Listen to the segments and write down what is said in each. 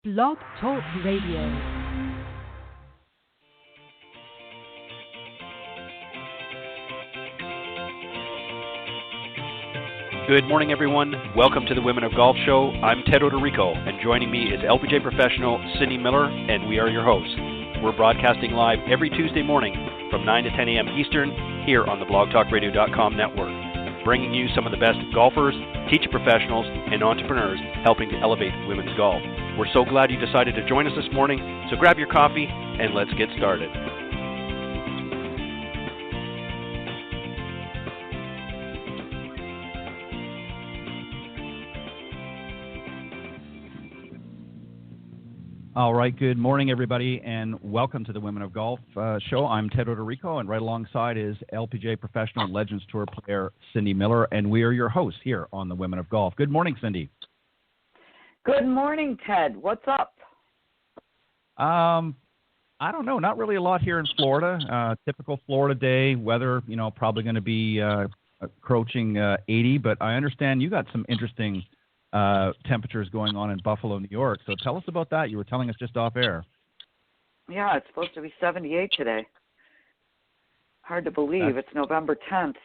Blog Talk Radio. Good morning, everyone. Welcome to the Women of Golf Show. I'm Ted Odorico, and joining me is LPGA professional Cindy Miller, and we are your hosts. We're broadcasting live every Tuesday morning from 9 to 10 a.m. Eastern here on the blogtalkradio.com network, bringing you some of the best golfers, teacher professionals, and entrepreneurs helping to elevate women's golf. We're so glad you decided to join us this morning, so grab your coffee and let's get started. All right, good morning, everybody, and welcome to the Women of Golf show. I'm Ted Odorico, and right alongside is LPGA professional and Legends Tour player Cindy Miller, and we are your hosts here on the Women of Golf. Good morning, Cindy. Good morning, Ted. What's up? I don't know. Not really a lot here in Florida. Typical Florida day. Weather, probably going to be approaching 80, but I understand you got some interesting temperatures going on in Buffalo, New York. So tell us about that. You were telling us just off air. Yeah, it's supposed to be 78 today. Hard to believe. It's November 10th.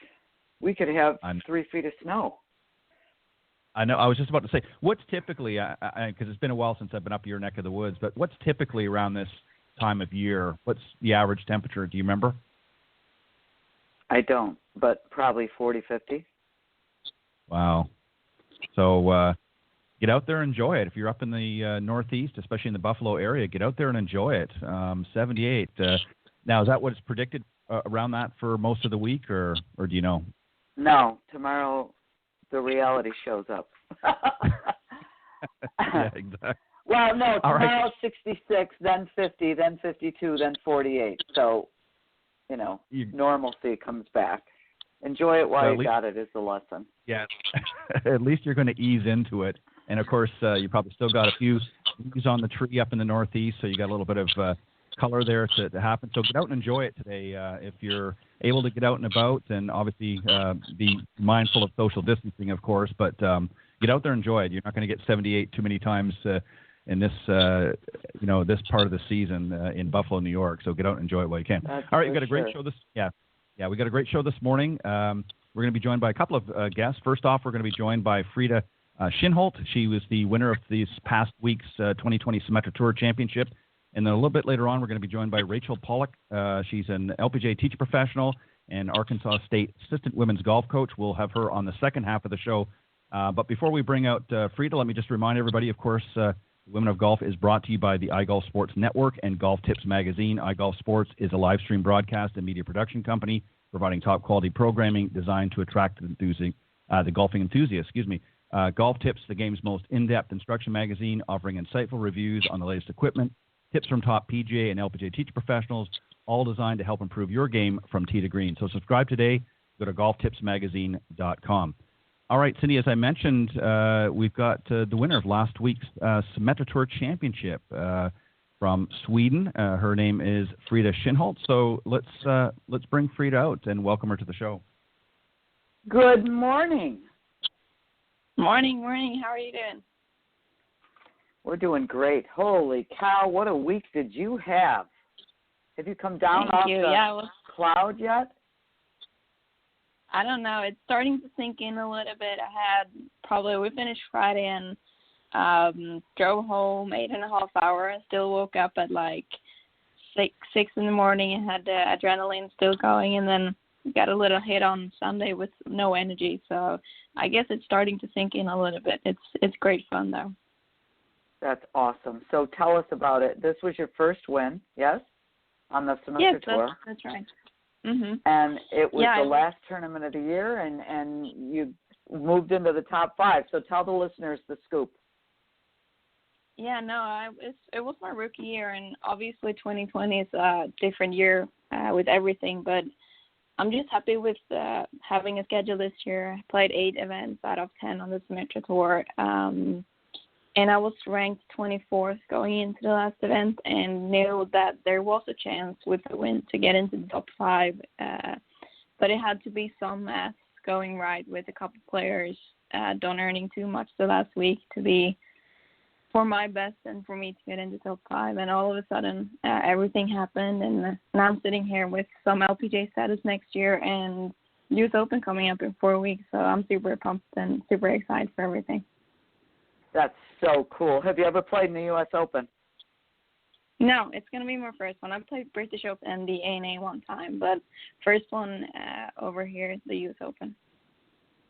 We could have 3 feet of snow. I know. I was just about to say, what's typically, because it's been a while since I've been up your neck of the woods, but what's typically around this time of year? What's the average temperature? Do you remember? I don't, but probably 40, 50. Wow. So get out there and enjoy it. If you're up in the Northeast, especially in the Buffalo area, get out there and enjoy it. 78. Now, is that what is predicted around that for most of the week, or do you know? No, tomorrow the reality shows up. Yeah, exactly. Well, no, tomorrow right. 66, then 50, then 52, then 48. So, normalcy comes back. Enjoy it while you got it is the lesson. Yeah, at least you're going to ease into it. And, of course, you probably still got a few leaves on the tree up in the Northeast, so you got a little bit of color there to happen. So get out and enjoy it today if you're able to get out and about, and obviously be mindful of social distancing, of course, but get out there and enjoy it. You're not going to get 78 too many times in this, this part of the season in Buffalo, New York. So get out and enjoy it while you can. All right, we've got a great show this. Yeah, we got a great show this morning. We're going to be joined by a couple of guests. First off, we're going to be joined by Frida Kinhult. She was the winner of this past week's 2020 Symetra Tour Championship. And then a little bit later on, we're going to be joined by Pollock. She's an LPGA teacher professional and Arkansas State assistant women's golf coach. We'll have her on the second half of the show. But before we bring out Frida, let me just remind everybody, of course, Women of Golf is brought to you by the iGolf Sports Network and Golf Tips Magazine. iGolf Sports is a live stream broadcast and media production company providing top quality programming designed to attract the golfing enthusiast. Golf Tips, the game's most in-depth instruction magazine, offering insightful reviews on the latest equipment, tips from top PGA and LPGA teacher professionals, all designed to help improve your game from tee to green. So subscribe today. Go to golftipsmagazine.com. All right, Cindy, as I mentioned, we've got the winner of last week's Symetra Tour Championship from Sweden. Her name is Frida Kinhult. So let's bring Frida out and welcome her to the show. Good morning. Morning. How are you doing? We're doing great. Holy cow, what a week did you have? Have you come down off the cloud yet? I don't know. It's starting to sink in a little bit. We finished Friday and drove home 8.5 hours. Still woke up at like 6 in the morning and had the adrenaline still going, and then got a little hit on Sunday with no energy. So I guess it's starting to sink in a little bit. It's great fun though. That's awesome. So tell us about it. This was your first win, yes, on the Symetra Tour? Yes, that's right. Mm-hmm. And it was the last tournament of the year, and you moved into the top 5. So tell the listeners the scoop. Yeah, no, it was my rookie year, and obviously 2020 is a different year with everything, but I'm just happy with having a schedule this year. I played 8 events out of 10 on the Symetra Tour, and I was ranked 24th going into the last event and knew that there was a chance with the win to get into the top 5, but it had to be some math going right with a couple players don't earning too much the last week to be for my best and for me to get into top 5. And all of a sudden, everything happened, and now I'm sitting here with some LPGA status next year and US Open coming up in 4 weeks. So I'm super pumped and super excited for everything. That's so cool. Have you ever played in the US Open? No, it's going to be my first one. I've played British Open and the ANA one time, but first one over here is the US Open.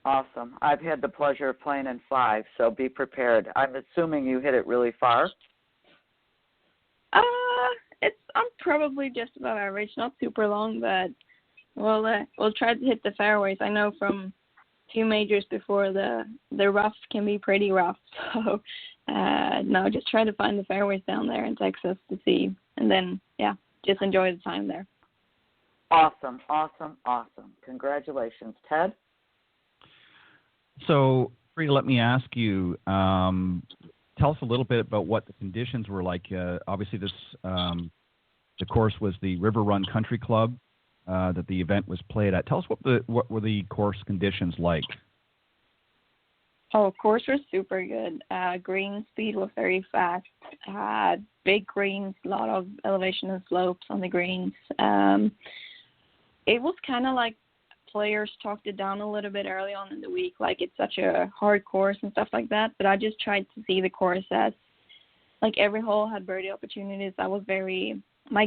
Awesome. I've had the pleasure of playing in 5, so be prepared. I'm assuming you hit it really far. I'm probably just above average, not super long, but we'll try to hit the fairways. I know from 2 majors before the rough can be pretty rough, so no, just try to find the fairways down there in Texas to see, and then just enjoy the time there. Awesome, awesome, awesome. Congratulations, Ted. So, Frida, let me ask you, tell us a little bit about what the conditions were like. Obviously, this the course was the River Run Country Club that the event was played at. Tell us what were the course conditions like? Oh, course was super good. Green speed was very fast. Big greens, a lot of elevation and slopes on the greens. It was kind of like players talked it down a little bit early on in the week, like it's such a hard course and stuff like that. But I just tried to see the course as like every hole had birdie opportunities. My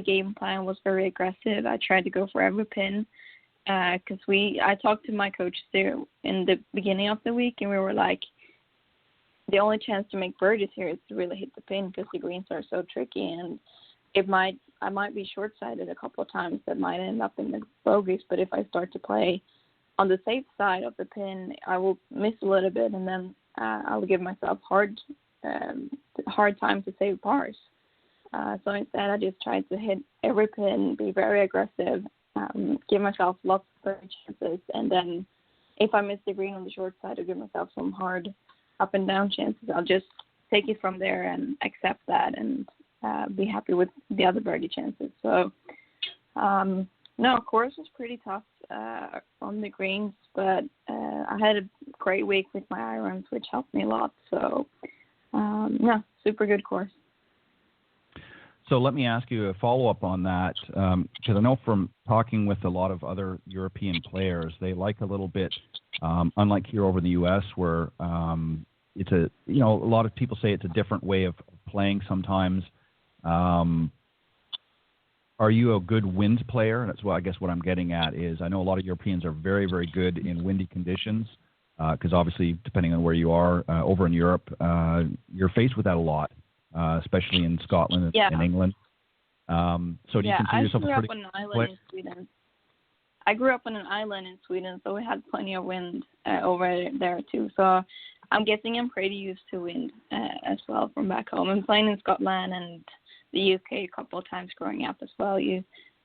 game plan was very aggressive. I tried to go for every pin because I talked to my coach there in the beginning of the week, and we were like, the only chance to make birdies here is to really hit the pin because the greens are so tricky, and I might be short-sighted a couple of times that might end up in the bogeys, but if I start to play on the safe side of the pin, I will miss a little bit, and then I will give myself hard time to save pars. So instead, I just tried to hit every pin, be very aggressive, give myself lots of birdie chances, and then if I miss the green on the short side, I'll give myself some hard up and down chances. I'll just take it from there and accept that and be happy with the other birdie chances. So, no, course was pretty tough on the greens, but I had a great week with my irons, which helped me a lot. So, no, super good course. So let me ask you a follow-up on that, because I know from talking with a lot of other European players, they like a little bit, unlike here over in the U.S., where it's a lot of people say it's a different way of playing sometimes. Are you a good wind player? That's what I guess what I'm getting at is I know a lot of Europeans are very, very good in windy conditions because obviously depending on where you are over in Europe, you're faced with that a lot, especially in Scotland and England. So do you consider yourself a pretty good player? I grew up on an island in Sweden, so we had plenty of wind over there too. So I'm guessing I'm pretty used to wind as well from back home. I'm playing in Scotland and the UK a couple of times growing up as well.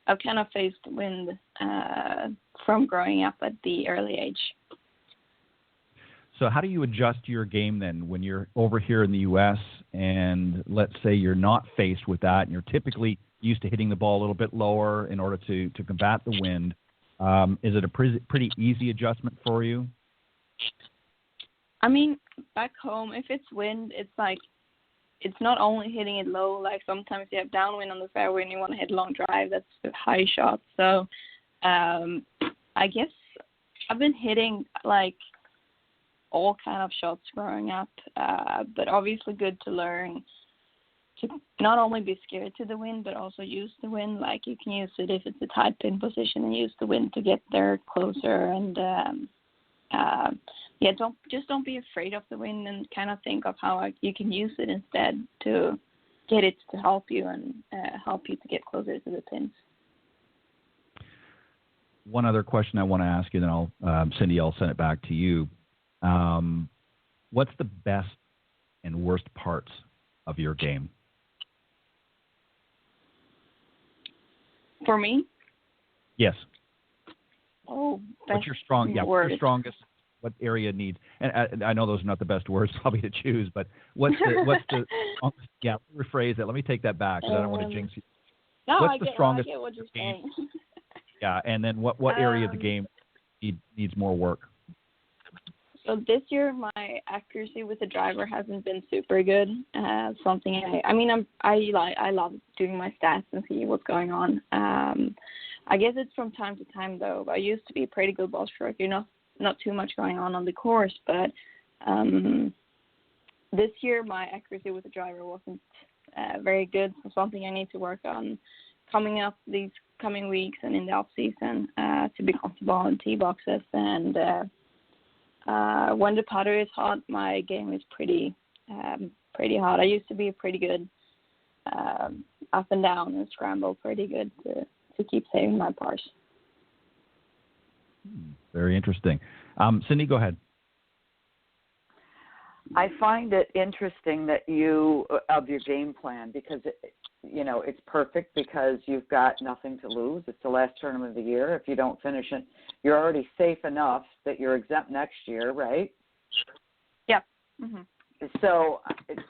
I've kind of faced wind from growing up at the early age. So how do you adjust your game then when you're over here in the U.S. and let's say you're not faced with that and you're typically used to hitting the ball a little bit lower in order to combat the wind? Is it a pretty easy adjustment for you? I mean, back home, if it's wind, it's like it's not only hitting it low. Like sometimes you have downwind on the fairway and you want to hit a long drive. That's a high shot. So I guess I've been hitting like all kind of shots growing up, but obviously good to learn to not only be scared to the wind, but also use the wind. Like you can use it if it's a tight pin position and use the wind to get there closer. And don't be afraid of the wind and kind of think of how you can use it instead to get it to help you and help you to get closer to the pins. One other question I want to ask you, then Cindy, I'll send it back to you. What's the best and worst parts of your game? For me? Yes. Oh, what's your strongest? What area needs? And I know those are not the best words probably to choose, but what's the rephrase that. Let me take that back because I don't want to jinx you. No, what's I the get, strongest I get what you're game? saying. Yeah, and then what area of the game needs more work? So this year, my accuracy with the driver hasn't been super good. Something I love doing my stats and see what's going on. I guess it's from time to time though. I used to be a pretty good ball striker, not too much going on the course, but this year my accuracy with the driver wasn't very good. So something I need to work on coming up these coming weeks and in the off season to be comfortable in tee boxes and. When the putter is hot, my game is pretty hot. I used to be pretty good up and down and scramble pretty good to keep saving my pars. Very interesting. Cindy, go ahead. I find it interesting that your game plan, because it's perfect because you've got nothing to lose. It's the last tournament of the year. If you don't finish it, you're already safe enough that you're exempt next year, right? Yeah. Mm-hmm. So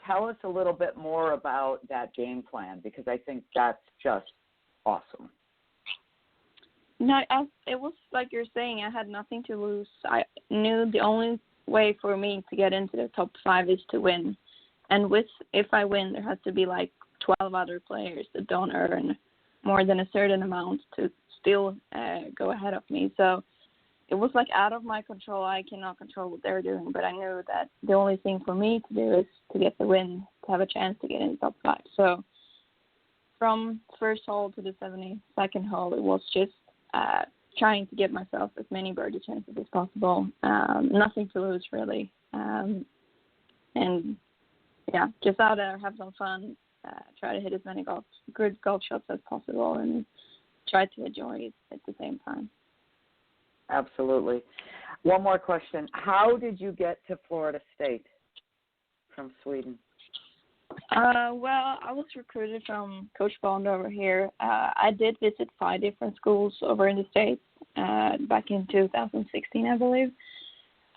tell us a little bit more about that game plan, because I think that's just awesome. No, it was like you're saying, I had nothing to lose. I knew the only way for me to get into the top 5 is to win. And if I win, there has to be like 12 other players that don't earn more than a certain amount to still go ahead of me. So it was like out of my control. I cannot control what they're doing, but I knew that the only thing for me to do is to get the win, to have a chance to get in the top 5. So from first hole to the 72nd hole, it was just trying to get myself as many birdie chances as possible. Nothing to lose, really. And, yeah, just out there, have some fun, try to hit as many good golf shots as possible, and try to enjoy it at the same time. Absolutely. One more question. How did you get to Florida State from Sweden? Well, I was recruited from Coach Bond over here. I did visit 5 different schools over in the States back in 2016, I believe.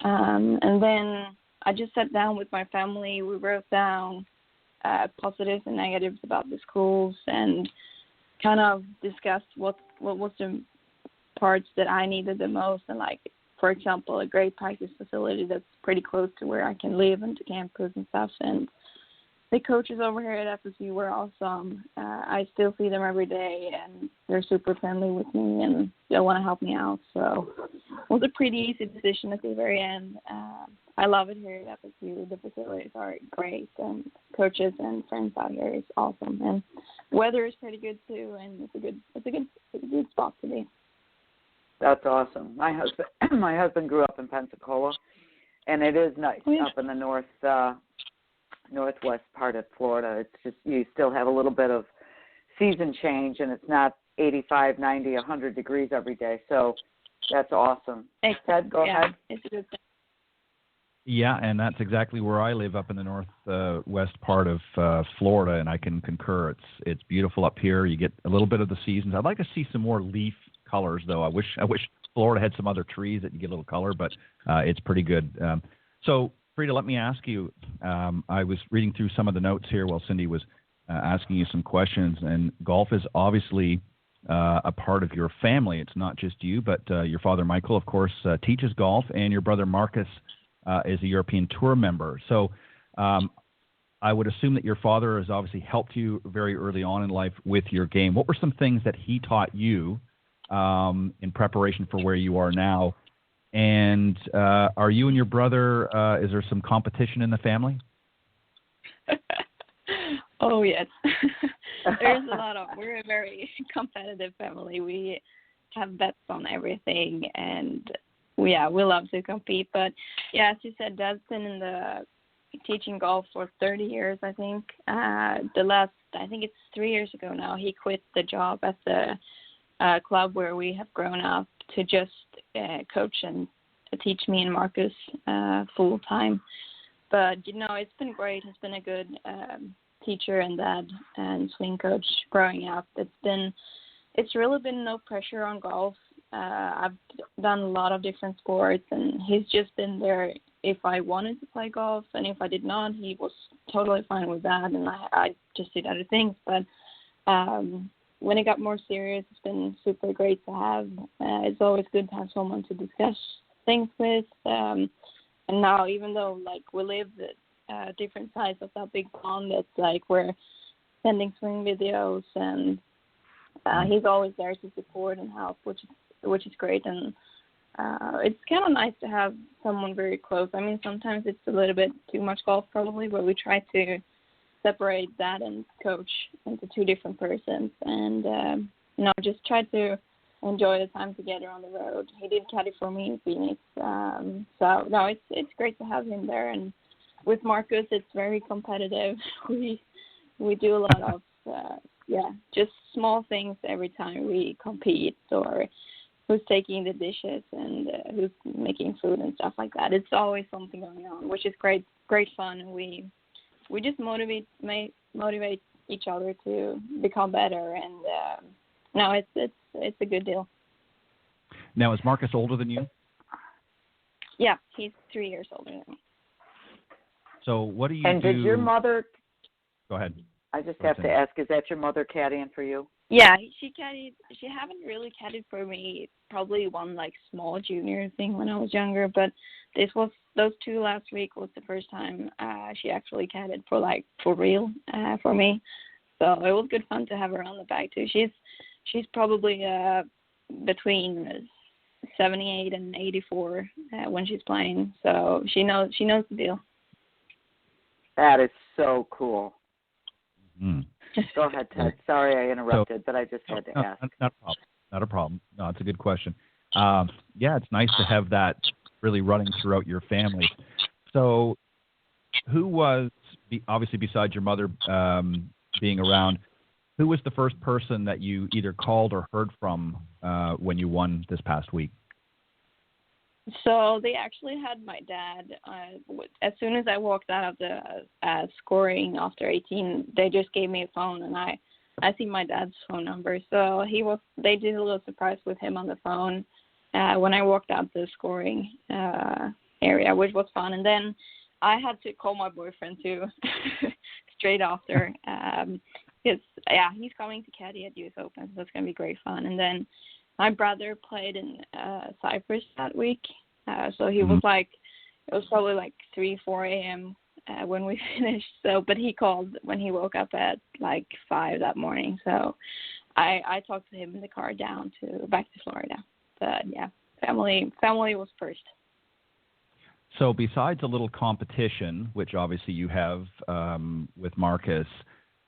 And then I just sat down with my family. We wrote down positives and negatives about the schools and kind of discussed what was the parts that I needed the most. And, like, for example, a great practice facility that's pretty close to where I can live and to campus and stuff. And the coaches over here at FSU were awesome. I still see them every day, and they're super friendly with me, and they want to help me out. So it was a pretty easy decision at the very end. I love it here at FSU. The facilities are great, and coaches and friends out here is awesome. And weather is pretty good too, and it's a good spot to be. That's awesome. My husband grew up in Pensacola, and it is nice up in the northwest part of Florida. It's just you still have a little bit of season change, and it's not 85, 90, 100 degrees every day. So that's awesome. Ted, go ahead. It's a good thing. Yeah, and that's exactly where I live, up in the northwest part of Florida, and I can concur. It's beautiful up here. You get a little bit of the seasons. I'd like to see some more leaf colors, though. I wish Florida had some other trees that you get a little color, but it's pretty good. So, Frida, let me ask you. I was reading through some of the notes here while Cindy was asking you some questions, and golf is obviously a part of your family. It's not just you, but your father, Michael, of course, teaches golf, and your brother, Marcus, is a European Tour member. So I would assume that your father has obviously helped you very early on in life with your game. What were some things that he taught you in preparation for where you are now? And are you and your brother, is there some competition in the family? Oh, yes. There's a lot of, we're a very competitive family. We have bets on everything, and we love to compete. But, yeah, as you said, Dad's been in the teaching golf for 30 years, I think. I think it's 3 years ago now, he quit the job at the club where we have grown up to just coach and teach me and Marcus full time. But, it's been great. He's been a good teacher and dad and swing coach growing up. It's really been no pressure on golf. I've done a lot of different sports, and he's just been there if I wanted to play golf, and if I did not, he was totally fine with that, and I just did other things. But when it got more serious, it's been super great to have. It's always good to have someone to discuss things with. And now, even though like we live at different sides of that big pond, it's like we're sending swing videos, and he's always there to support and help, which is great. And it's kind of nice to have someone very close. I mean, sometimes it's a little bit too much golf probably, but we try to separate that and coach into two different persons, and just try to enjoy the time together on the road. He did caddy for me in Phoenix, so no, it's great to have him there. And with Marcus, it's very competitive. We do a lot of just small things every time we compete, or who's taking the dishes and who's making food and stuff like that. It's always something going on, which is great fun, and we just motivate each other to become better. And no, it's a good deal. Now, is Marcus older than you? Yeah, he's 3 years older than me. So what do you do? And did your mother? Go ahead. I just have to ask: is that your mother caddying for you? Yeah, she caddied. She haven't really caddied for me. Probably one like small junior thing when I was younger, but those two last week was the first time she actually caddied for real for me. So it was good fun to have her on the bag too. She's probably between 78 and 84 when she's playing, so she knows the deal. That is so cool. Mm. Go ahead, Ted. Sorry I interrupted, but I just had to ask. Not a problem. No, it's a good question. It's nice to have that really running throughout your family. So who was, obviously besides your mother being around, who was the first person that you either called or heard from when you won this past week? So they actually had my dad. As soon as I walked out of the scoring after 18, they just gave me a phone, and I see my dad's phone number. So they did a little surprise with him on the phone when I walked out the scoring area, which was fun. And then I had to call my boyfriend too straight after. Because he's coming to caddy at US Open, so it's going to be great fun. And then my brother played in Cyprus that week, so he was it was probably like 3-4 a.m. When we finished. So, but he called when he woke up at like 5 that morning. So I talked to him in the car back to Florida. But yeah, family was first. So besides a little competition, which obviously you have with Marcus,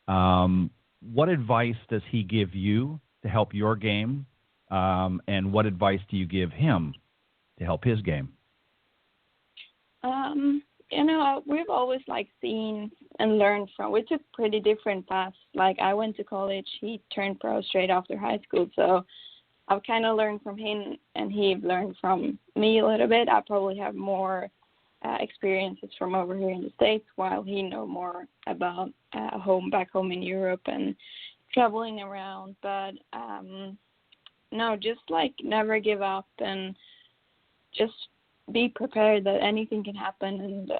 what advice does he give you to help your game? And what advice do you give him to help his game? We've always seen and learned from. We took pretty different paths. Like I went to college, he turned pro straight after high school. So I've kind of learned from him, and he learned from me a little bit. I probably have more experiences from over here in the States, while he know more about back home in Europe and traveling around. But no, just never give up, and just be prepared that anything can happen, and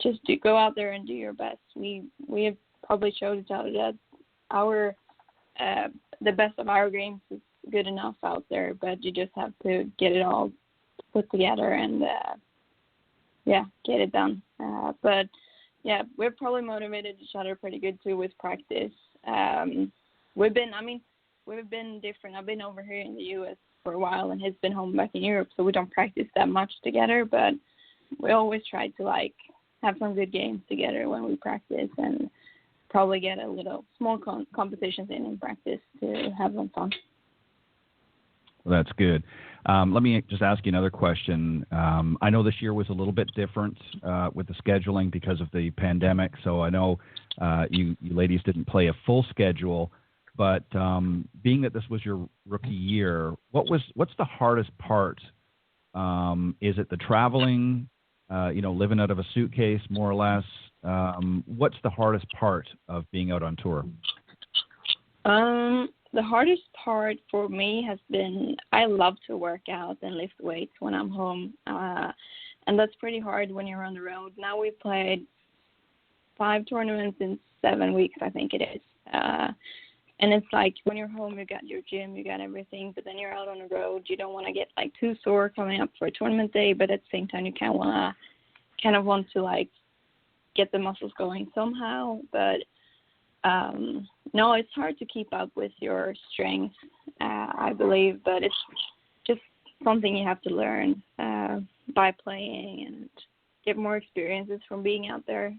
just go out there and do your best. We have probably showed each other that our the best of our games is good enough out there, but you just have to get it all put together and get it done. But yeah, we've probably motivated each other pretty good too with practice. We've been different. I've been over here in the U.S. for a while, and he's been home back in Europe, so we don't practice that much together, but we always try to have some good games together when we practice, and probably get a little small competitions in practice to have some fun. Well, that's good. Let me just ask you another question. I know this year was a little bit different with the scheduling because of the pandemic, so I know you ladies didn't play a full schedule. But being that this was your rookie year, what's the hardest part? Is it the traveling, living out of a suitcase, more or less? What's the hardest part of being out on tour? The hardest part for me has been, I love to work out and lift weights when I'm home. And that's pretty hard when you're on the road. Now we've played 5 tournaments in 7 weeks, I think it is. And it's like when you're home, you got your gym, you got everything, but then you're out on the road. You don't want to get like too sore coming up for a tournament day, but at the same time, you kind of want to like get the muscles going somehow. But no, it's hard to keep up with your strength, I believe, but it's just something you have to learn by playing and get more experiences from being out there.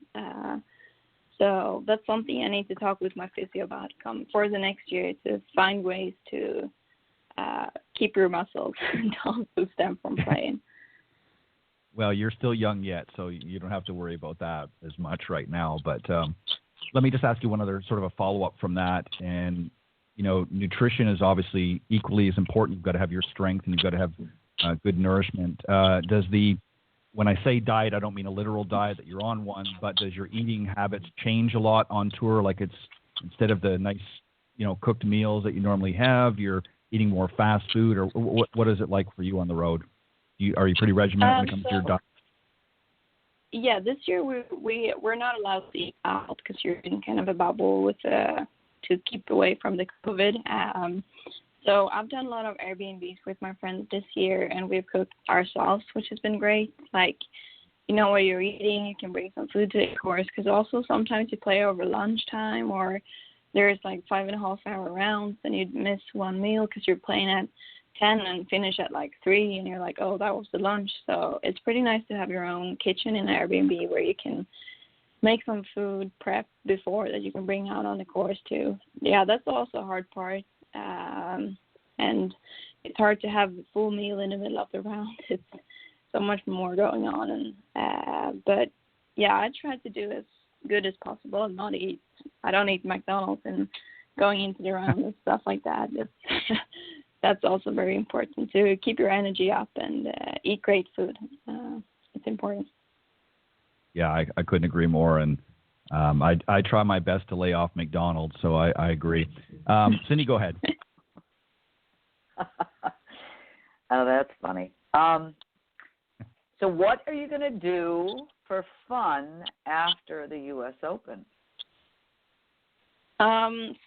So that's something I need to talk with my physio about for the next year, to find ways to keep your muscles and don't lose them from playing. Well, you're still young yet, so you don't have to worry about that as much right now. But let me just ask you one other sort of a follow-up from that. And, you know, nutrition is obviously equally as important. You've got to have your strength and you've got to have good nourishment. When I say diet, I don't mean a literal diet that you're on one, but does your eating habits change a lot on tour? Like it's instead of the nice, you know, cooked meals that you normally have, you're eating more fast food, or what is it like for you on the road? Are you pretty regimented when it comes to your diet? Yeah, this year we're not allowed to eat out because you're in kind of a bubble with to keep away from the COVID. So I've done a lot of Airbnbs with my friends this year, and we've cooked ourselves, which has been great. Like, you know, while you're eating, you can bring some food to the course, because also sometimes you play over lunchtime, or there's like 5.5 hour rounds, and you'd miss one meal because you're playing at 10 and finish at like 3, and you're like, oh, that was the lunch. So it's pretty nice to have your own kitchen in Airbnb where you can make some food prep before that you can bring out on the course too. Yeah, that's also a hard part. And it's hard to have a full meal in the middle of the round. It's so much more going on. And but yeah, I try to do as good as possible and not eat. I don't eat McDonald's and going into the round and stuff like that. That's also very important to keep your energy up and eat great food. It's important. Yeah, I couldn't agree more. And I try my best to lay off McDonald's, so I agree. Cindy, go ahead. Oh, that's funny. So what are you going to do for fun after the U.S. Open?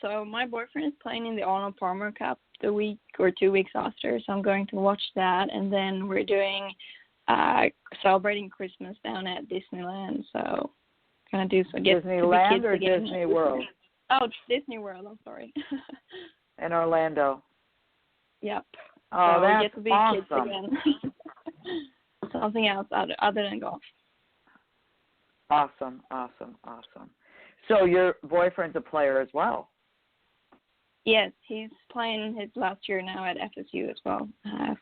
So my boyfriend is playing in the Arnold Palmer Cup the week or 2 weeks after, so I'm going to watch that. And then we're doing celebrating Christmas down at Disneyland, so going to do so. Disneyland or Disney World? Oh, Disney World, I'm sorry. In Orlando. Yep. Oh, so that's we get to be awesome. kids again. Something else other than golf. Awesome. So your boyfriend's a player as well? Yes, he's playing his last year now at FSU as well,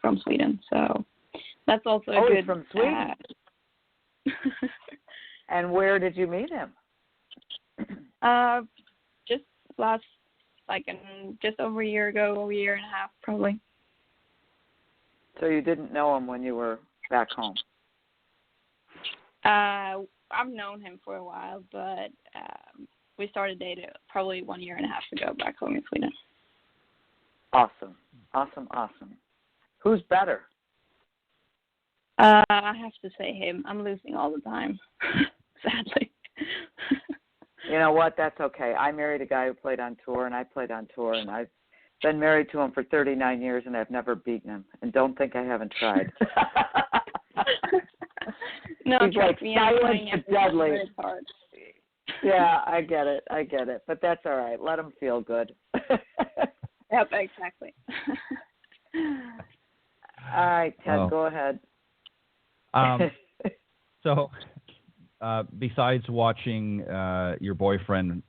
from Sweden. So that's also a good. He's from Sweden? And where did you meet him? Just just over a year ago, a year and a half probably. So you didn't know him when you were back home? I've known him for a while, but we started dating probably 1.5 years ago back home in Sweden. Awesome. Who's better? I have to say him. I'm losing all the time, sadly. You know what? That's okay. I married a guy who played on tour, and I played on tour, and I've been married to him for 39 years, and I've never beaten him. And don't think I haven't tried. No, he's like silent but deadly. Yeah, I get it. But that's all right. Let him feel good. Yep, exactly. All right, Ted, go ahead. So, besides watching your boyfriend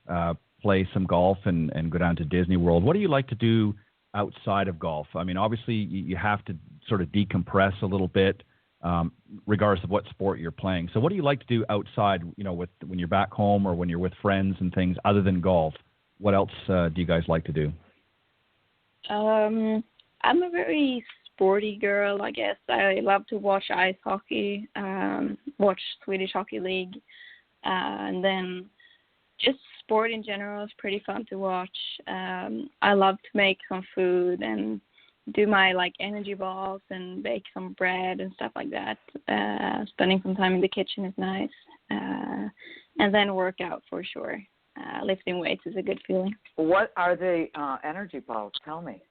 play some golf and go down to Disney World, what do you like to do outside of golf? I mean, obviously, you have to sort of decompress a little bit, regardless of what sport you're playing. So what do you like to do outside, you know, when you're back home or when you're with friends and things other than golf? What else do you guys like to do? I'm a very sporty girl, I guess. I love to watch ice hockey, watch Swedish Hockey League, and then just sport in general is pretty fun to watch. I love to make some food and do my energy balls and bake some bread and stuff like that. Spending some time in the kitchen is nice. And then work out for sure. lifting weights is a good feeling. What are the energy balls? Tell me.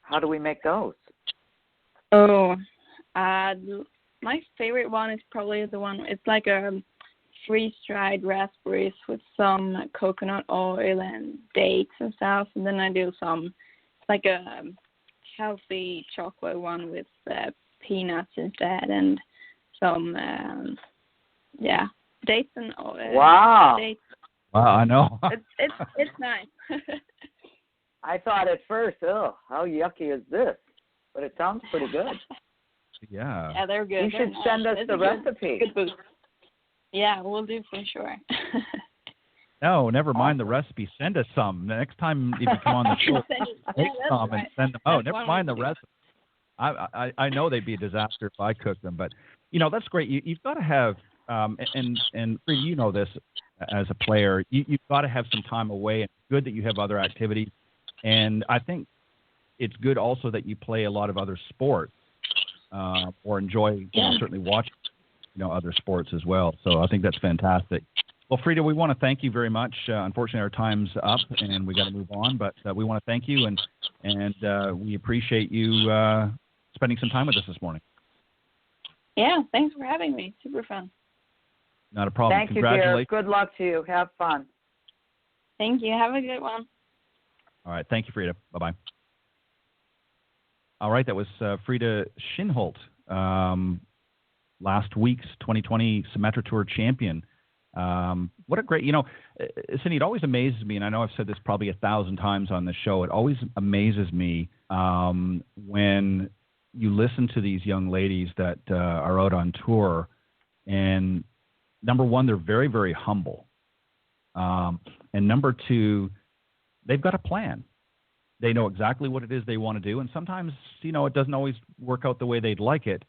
How do we make those? Oh, my favorite one is probably the one, it's like a freeze-dried raspberries with some coconut oil and dates and stuff. And then I do it's like a healthy chocolate one with peanuts instead and some, dates and oil. Wow. Dates. Wow, I know. It's nice. I thought at first, oh, how yucky is this? But it sounds pretty good. Yeah. Yeah, they're good. You should send us the recipe. Good boost. Yeah, we'll do for sure. No, never mind the recipe. Send us some. The next time if you come on the show, make some and send them out. Never mind the recipe. I know they'd be a disaster if I cooked them, but that's great. You've got to have and Frida, you know this as a player, you've got to have some time away. It's good that you have other activities, and I think it's good also that you play a lot of other sports or enjoy certainly watching other sports as well. So I think that's fantastic. Well, Frida, we want to thank you very much. Unfortunately, our time's up and we got to move on, but we want to thank you and we appreciate you spending some time with us this morning. Yeah, thanks for having me. Super fun. Not a problem. Thank you, dear. Good luck to you. Have fun. Thank you. Have a good one. All right. Thank you, Frida. Bye-bye. All right. That was Frida Kinhult, last week's 2020 Symetra Tour champion. What a great, Cindy, it always amazes me, and I know I've said this probably 1,000 times on the show, it always amazes me when you listen to these young ladies that are out on tour, and number one, they're very, very humble. And number two, they've got a plan. They know exactly what it is they want to do, and sometimes, it doesn't always work out the way they'd like it,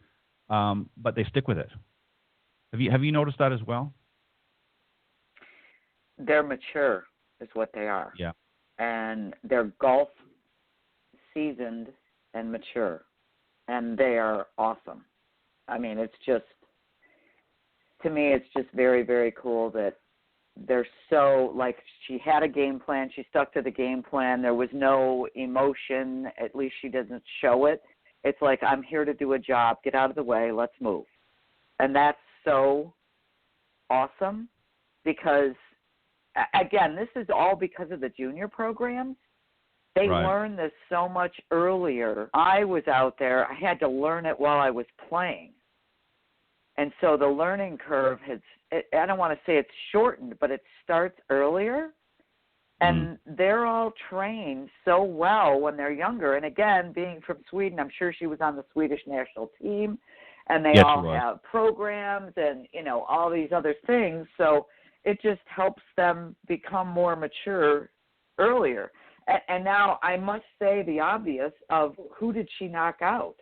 but they stick with it. Have you noticed that as well? They're mature, is what they are. Yeah. And they're golf seasoned and mature, and they are awesome. I mean, to me, it's just very, very cool that they're so, she had a game plan. She stuck to the game plan. There was no emotion. At least she doesn't show it. It's like, I'm here to do a job. Get out of the way. Let's move. And that's so awesome because, again, this is all because of the junior programs. They learn this so much earlier. I was out there. I had to learn it while I was playing. And so the learning curve I don't want to say it's shortened, but it starts earlier. And they're all trained so well when they're younger. And again, being from Sweden, I'm sure she was on the Swedish national team. And they all have programs and, all these other things. So it just helps them become more mature earlier. And now I must say the obvious of who did she knock out?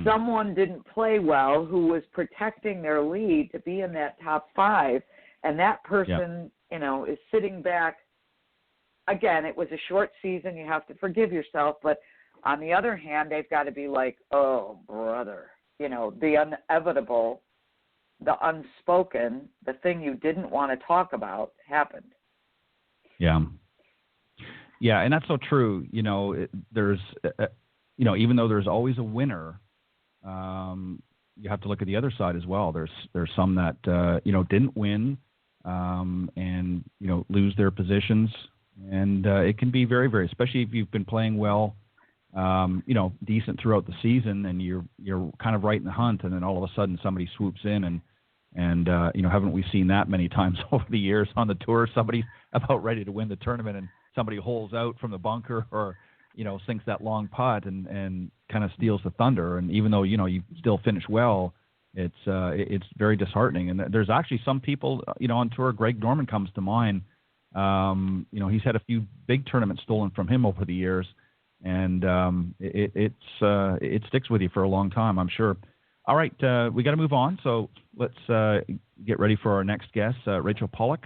Someone didn't play well who was protecting their lead to be in that top 5, and that person, is sitting back. Again, it was a short season. You have to forgive yourself. But on the other hand, they've got to be like, oh, brother, the inevitable, the unspoken, the thing you didn't want to talk about happened. Yeah. Yeah, and that's so true. There's even though there's always a winner, you have to look at the other side as well. There's some that didn't win and lose their positions, and it can be very, very, especially if you've been playing well, decent throughout the season, and you're kind of right in the hunt, and then all of a sudden somebody swoops in and haven't we seen that many times over the years on the tour? Somebody's about ready to win the tournament, and somebody holes out from the bunker or sinks that long putt and kind of steals the thunder. And even though, you still finish well, it's very disheartening. And there's actually some people, on tour, Greg Norman comes to mind. He's had a few big tournaments stolen from him over the years, and it sticks with you for a long time, I'm sure. All right, we got to move on. So let's get ready for our next guest, Rachel Pollock.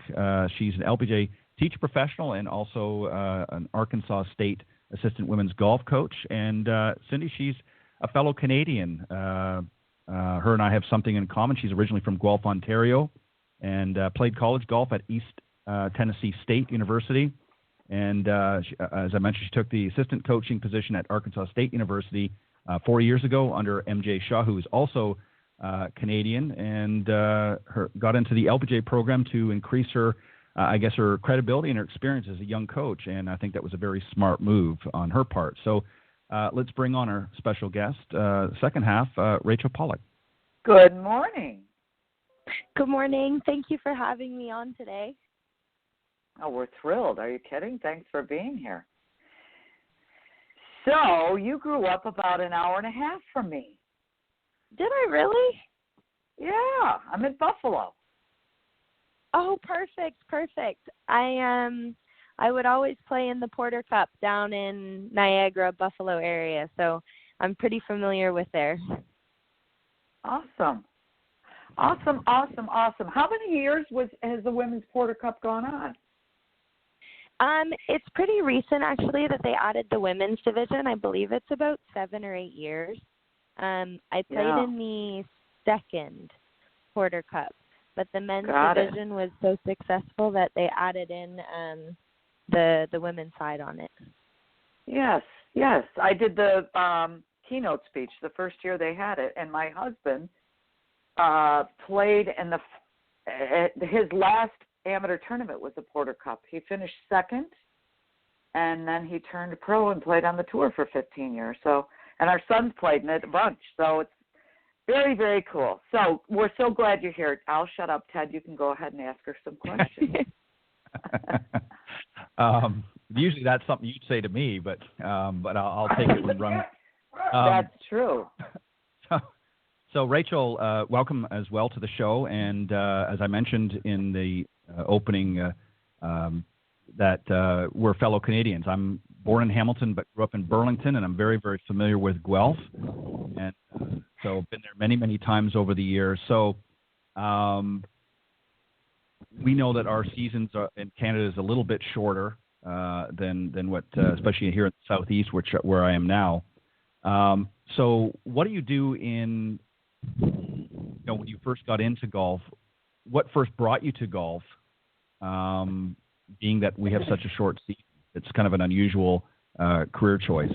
She's an LPGA teacher professional and also an Arkansas State assistant women's golf coach. And Cindy, she's a fellow Canadian. Her and I have something in common. She's originally from Guelph, Ontario, and played college golf at East Tennessee State University. And as I mentioned, she took the assistant coaching position at Arkansas State University 4 years ago under MJ Shaw, who is also Canadian, and got into the LPGA program to increase her, her credibility and her experience as a young coach. And I think that was a very smart move on her part. So let's bring on our special guest, second half, Rachel Pollock. Good morning. Good morning. Thank you for having me on today. Oh, we're thrilled. Are you kidding? Thanks for being here. So you grew up about an hour and a half from me. Did I really? Yeah, I'm in Buffalo. Oh, perfect. I would always play in the Porter Cup down in Niagara, Buffalo area, so I'm pretty familiar with there. Awesome. How many years has the Women's Porter Cup gone on? It's pretty recent, actually, that they added the women's division. I believe it's about 7 or 8 years. I played in the second Porter Cup, but the men's division was so successful that they added in the women's side on it. Yes. I did the keynote speech the first year they had it, and my husband played in his last amateur tournament was the Porter Cup. He finished second, and then he turned pro and played on the tour for 15 years. So, and our sons played in it a bunch. So it's very, very cool. So we're so glad you're here. I'll shut up, Ted. You can go ahead and ask her some questions. Usually that's something you'd say to me, but I'll take it and run. That's true. So Rachel, welcome as well to the show. And as I mentioned in the opening, that we're fellow Canadians. I'm born in Hamilton, but grew up in Burlington, and I'm very, very familiar with Guelph. And so been there many, many times over the years. So we know that our seasons in Canada is a little bit shorter than what, especially here in the Southeast, where I am now. So what do you do when you first got into golf? What first brought you to golf? Being that we have such a short season, it's kind of an unusual career choice.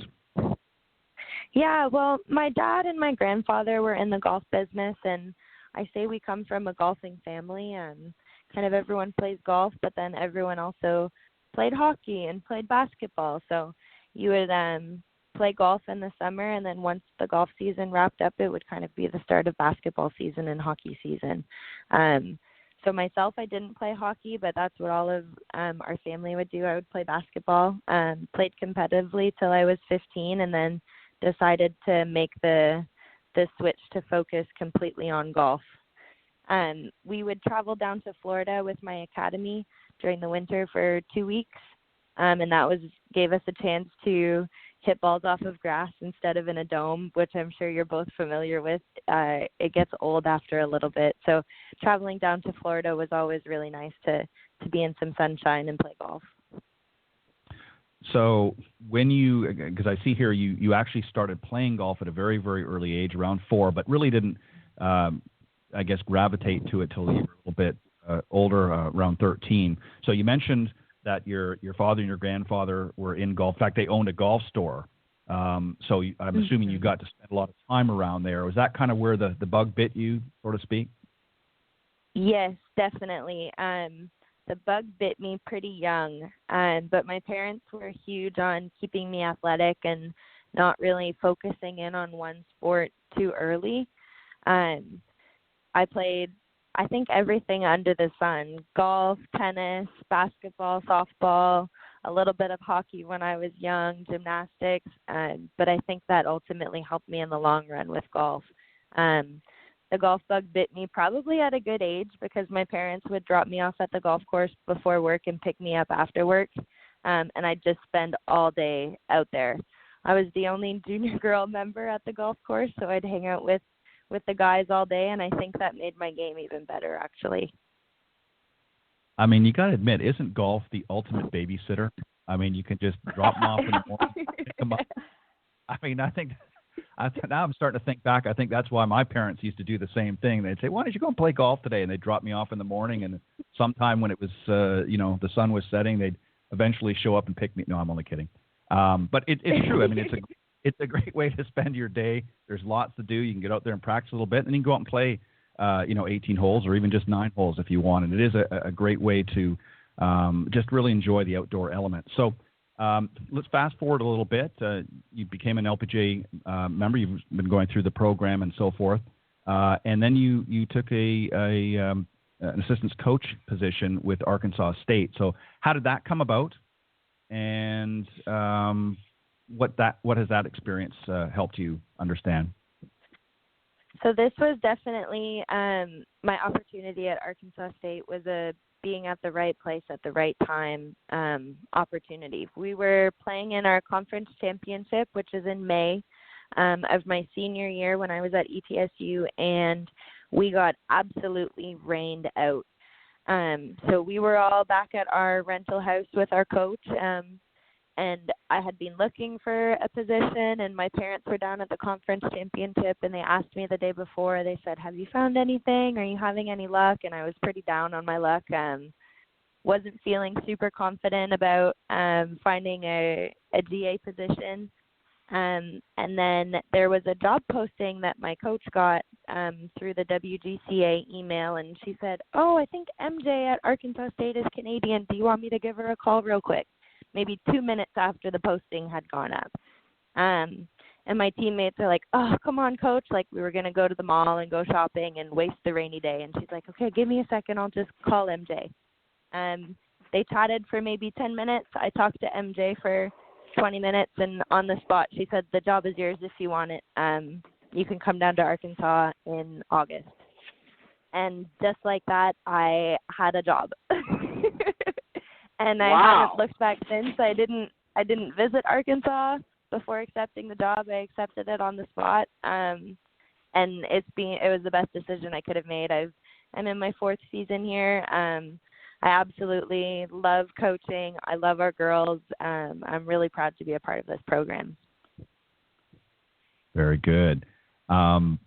Yeah, well, my dad and my grandfather were in the golf business, and I say we come from a golfing family, and kind of everyone plays golf, but then everyone also played hockey and played basketball. So you would play golf in the summer, and then once the golf season wrapped up, it would kind of be the start of basketball season and hockey season. So myself, I didn't play hockey, but that's what all of our family would do. I would play basketball, played competitively till I was 15, and then decided to make the switch to focus completely on golf. We would travel down to Florida with my academy during the winter for 2 weeks, and that gave us a chance to hit balls off of grass instead of in a dome, which I'm sure you're both familiar with. It gets old after a little bit. So traveling down to Florida was always really nice to be in some sunshine and play golf. So because I see here you actually started playing golf at a very, very early age, around 4, but really didn't, gravitate to it till you were a little bit older, around 13. So you mentioned that your father and your grandfather were in golf. In fact, they owned a golf store. I'm assuming you got to spend a lot of time around there. Was that kind of where the bug bit you, so to speak? Yes, definitely. The bug bit me pretty young, but my parents were huge on keeping me athletic and not really focusing in on one sport too early. I played, I think, everything under the sun: golf, tennis, basketball, softball, a little bit of hockey when I was young, gymnastics, but I think that ultimately helped me in the long run with golf. The golf bug bit me probably at a good age because my parents would drop me off at the golf course before work and pick me up after work, and I'd just spend all day out there. I was the only junior girl member at the golf course, so I'd hang out with the guys all day, and I think that made my game even better, actually. I mean, you got to admit, isn't golf the ultimate babysitter? I mean, you can just drop them off in the morning, pick them up. I mean, now I'm starting to think back. I think that's why my parents used to do the same thing. They'd say, "Why don't you go and play golf today?" And they'd drop me off in the morning and sometime when it was, the sun was setting, they'd eventually show up and pick me. No, I'm only kidding. But it's true. I mean, it's a great way to spend your day. There's lots to do. You can get out there and practice a little bit, and then you can go out and play, 18 holes or even just 9 holes if you want. And it is a great way to just really enjoy the outdoor element. So let's fast forward a little bit. You became an LPGA member. You've been going through the program and so forth. And then you took an assistance coach position with Arkansas State. So how did that come about? And what has that experience helped you understand? So this was definitely my opportunity at Arkansas State was being at the right place at the right time opportunity. We were playing in our conference championship, which is in May of my senior year when I was at ETSU, and we got absolutely rained out. So we were all back at our rental house with our coach, and I had been looking for a position, and my parents were down at the conference championship, and they asked me the day before, they said, have you found anything? Are you having any luck? And I was pretty down on my luck. Wasn't feeling super confident about finding a GA position. And then there was a job posting that my coach got through the WGCA email, and she said, I think MJ at Arkansas State is Canadian. Do you want me to give her a call real quick? Maybe 2 minutes after the posting had gone up. And my teammates are like, come on, coach. Like, we were going to go to the mall and go shopping and waste the rainy day. And she's like, okay, give me a second. I'll just call MJ. They chatted for maybe 10 minutes. I talked to MJ for 20 minutes, and on the spot, she said, the job is yours if you want it. You can come down to Arkansas in August. And just like that, I had a job. And I haven't looked back since. I didn't visit Arkansas before accepting the job. I accepted it on the spot. And it was the best decision I could have made. I'm in my 4th season here. I absolutely love coaching. I love our girls. I'm really proud to be a part of this program. Very good. One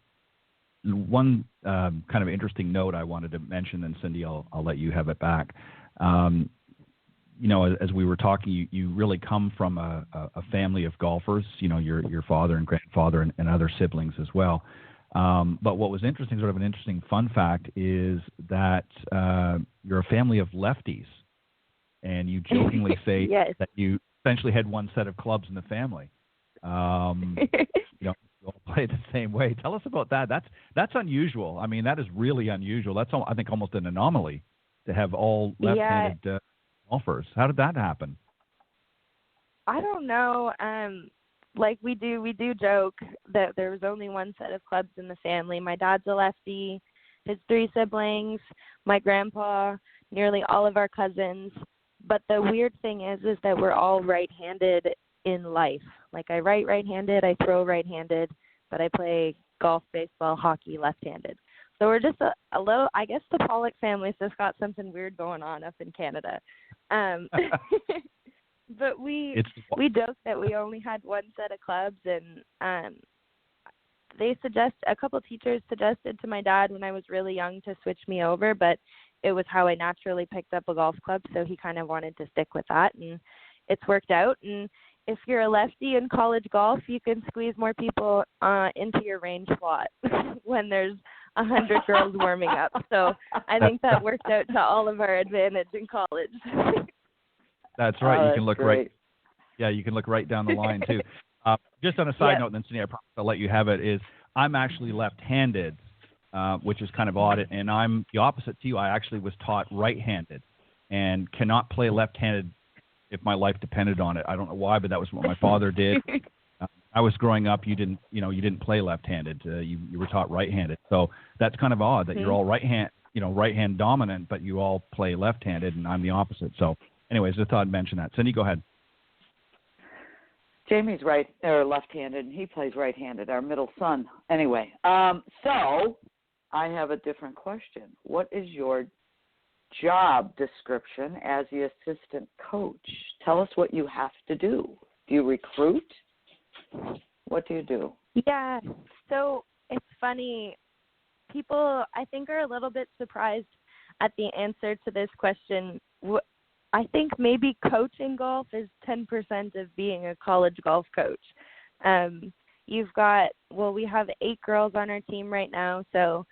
kind of interesting note I wanted to mention, and Cindy, I'll let you have it back. As we were talking, you really come from a family of golfers, your father and grandfather and other siblings as well. But what was interesting, sort of an interesting fun fact, is that you're a family of lefties. And you jokingly say yes. that you essentially had one set of clubs in the family. You all play the same way. Tell us about that. That's unusual. I mean, that is really unusual. That's, I think, almost an anomaly to have all left-handed golfers. How did that happen? I don't know. Like we do joke that there was only one set of clubs in the family. My dad's a lefty, his 3 siblings, my grandpa, nearly all of our cousins. But the weird thing is that we're all right-handed in life. Like I write right-handed, I throw right-handed, but I play golf, baseball, hockey left-handed. So we're just a little, I guess the Pollock family's just got something weird going on up in Canada. But we joked that we only had one set of clubs, and a couple teachers suggested to my dad when I was really young to switch me over, but it was how I naturally picked up a golf club, so he kind of wanted to stick with that, and it's worked out. And if you're a lefty in college golf, you can squeeze more people into your range slot when there's 100 girls warming up. So I think that worked out to all of our advantage in college. That's right. You can look great. right. Yeah, you can look right down the line too. Just on a side note, and then Cindy, I promise I'll let you have it. Is I'm actually left-handed, which is kind of odd, and I'm the opposite to you. I actually was taught right-handed, and cannot play left-handed if my life depended on it. I don't know why, but that was what my father did. I was growing up. You didn't play left-handed. You were taught right-handed. So that's kind of odd that you're all right-hand dominant, but you all play left-handed, and I'm the opposite. So, anyways, I thought I'd mention that. Cindy, go ahead. Jamie's left-handed, and he plays right-handed. Our middle son. Anyway, so I have a different question. What is your job description as the assistant coach? Tell us what you have to do. Do you recruit? What do you do? Yeah, so it's funny. People, I think, are a little bit surprised at the answer to this question. I think maybe coaching golf is 10% of being a college golf coach. We have 8 girls on our team right now, so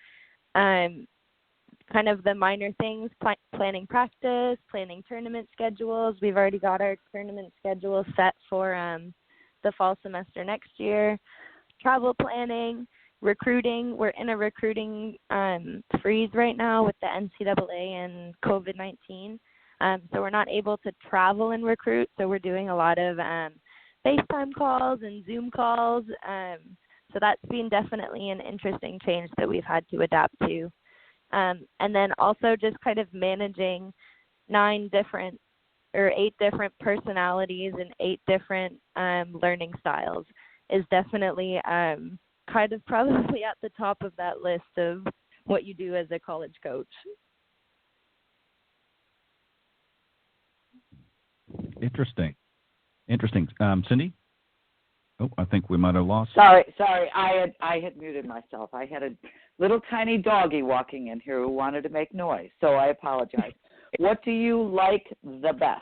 kind of the minor things, planning practice, planning tournament schedules. We've already got our tournament schedule set for the fall semester next year. Travel planning, recruiting. We're in a recruiting freeze right now with the NCAA and COVID-19. So we're not able to travel and recruit, so we're doing a lot of FaceTime calls and Zoom calls. So that's been definitely an interesting change that we've had to adapt to. And then also just kind of managing 8 different personalities and 8 different learning styles is definitely kind of probably at the top of that list of what you do as a college coach. Interesting. Cindy? Oh, I think we might have lost. Sorry. I had muted myself. I had a little tiny doggy walking in here who wanted to make noise, so I apologize. What do you like the best?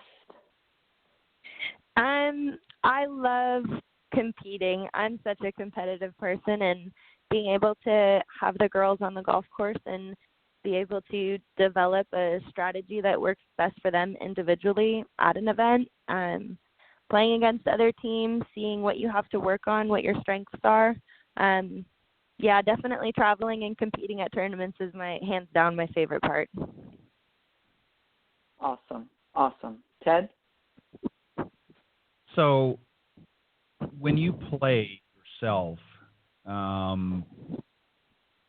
I love competing. I'm such a competitive person, and being able to have the girls on the golf course and be able to develop a strategy that works best for them individually at an event, playing against other teams, seeing what you have to work on, what your strengths are. Yeah, definitely traveling and competing at tournaments is hands down my favorite part. Awesome. Ted? So when you play yourself and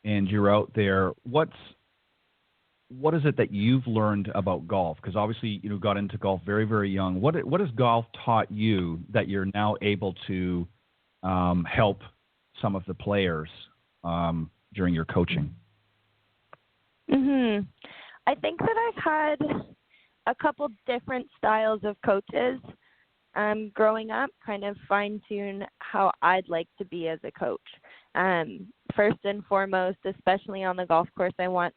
you're out there, what is it that you've learned about golf? Because obviously you got into golf very, very young. What has golf taught you that you're now able to help some of the players during your coaching? I think that I've had a couple different styles of coaches growing up, kind of fine-tune how I'd like to be as a coach. First and foremost, especially on the golf course, I want